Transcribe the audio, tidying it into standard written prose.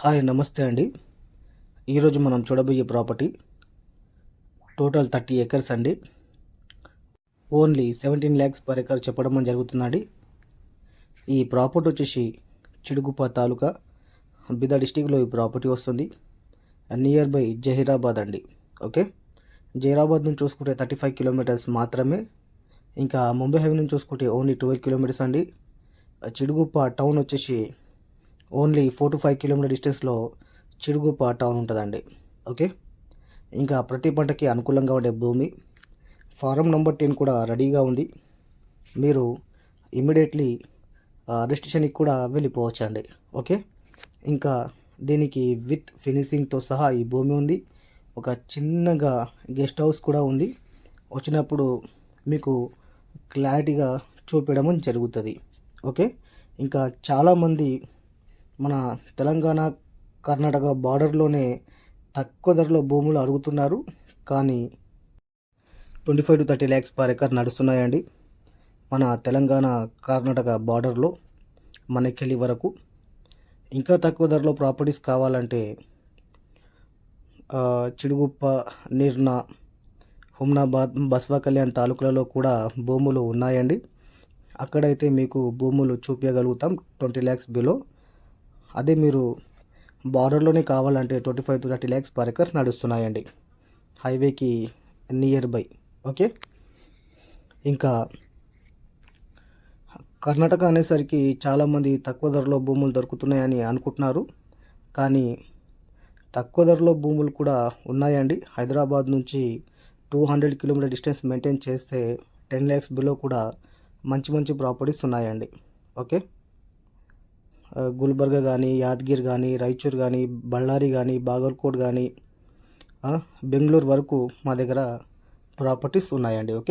Hi నమస్తే అండి. ఈరోజు మనం చూడబోయే ప్రాపర్టీ టోటల్ 30 ఎకర్స్ అండి. ఓన్లీ 17 ల్యాక్స్ పర్ ఎకర్ చెప్పడం జరుగుతుందండి. ఈ ప్రాపర్టీ వచ్చేసి చిడుగుప్ప తాలూకా బిదా డిస్టిక్లో ఈ ప్రాపర్టీ వస్తుంది. నియర్ బై జహీరాబాద్ అండి. ఓకే, జహీరాబాద్ నుంచి చూసుకుంటే 35 కిలోమీటర్స్ మాత్రమే. ఇంకా ముంబై హైవే నుంచి చూసుకుంటే ఓన్లీ 12 కిలోమీటర్స్ అండి. చిడుగుప్ప టౌన్ వచ్చేసి ఓన్లీ 4 to 5 కిలోమీటర్ డిస్టెన్స్లో చిడుగుప్ప టౌన్ ఉంటుందండి. ఓకే, ఇంకా ప్రతి పంటకి అనుకూలంగా ఉండే భూమి. ఫారం నెంబర్ 10 కూడా రెడీగా ఉంది. మీరు ఇమీడియట్లీ రిజిస్ట్రేషన్కి కూడా వెళ్ళిపోవచ్చు అండి. ఓకే, ఇంకా దీనికి విత్ ఫినిషింగ్తో సహా ఈ భూమి ఉంది. ఒక చిన్నగా గెస్ట్ హౌస్ కూడా ఉంది. వచ్చినప్పుడు మీకు క్లారిటీగా చూపించడం జరుగుతుంది. ఓకే, ఇంకా చాలామంది మన తెలంగాణ కర్ణాటక బార్డర్లోనే తక్కువ ధరలో భూములు అడుగుతున్నారు. కానీ 25 to 30 ల్యాక్స్ పర్ ఎకర్ నడుస్తున్నాయండి మన తెలంగాణ కర్ణాటక బార్డర్లో మనకెళ్ళి వరకు. ఇంకా తక్కువ ధరలో ప్రాపర్టీస్ కావాలంటే చిడుగుప్ప, నిర్నా, హుమ్నాబాద్, బస్వా కళ్యాణ్ తాలూకులలో కూడా భూములు ఉన్నాయండి. అక్కడైతే మీకు భూములు చూపించగలుగుతాం 20 ల్యాక్స్ బిలో. అదే మీరు బార్డర్లోనే కావాలంటే 25 to 30 ల్యాక్స్ పర్ ఎకర్ నడుస్తున్నాయండి, హైవేకి నియర్ బై. ఓకే, ఇంకా కర్ణాటక అనేసరికి చాలామంది తక్కువ ధరలో భూములు దొరుకుతున్నాయని అనుకుంటున్నారు. కానీ తక్కువ ధరలో భూములు కూడా ఉన్నాయండి. హైదరాబాద్ నుంచి 200 కిలోమీటర్ డిస్టెన్స్ మెయింటైన్ చేస్తే 10 ల్యాక్స్ బిలో కూడా మంచి మంచి ప్రాపర్టీస్ ఉన్నాయండి. ఓకే, గుల్బర్గా కానీ, యాదగిరి కానీ, రాయచూర్ కానీ, బళ్ళారి కానీ, బాగల్కోట్ కానీ, బెంగళూరు వరకు మా దగ్గర ప్రాపర్టీస్ ఉన్నాయండి. ఓకే.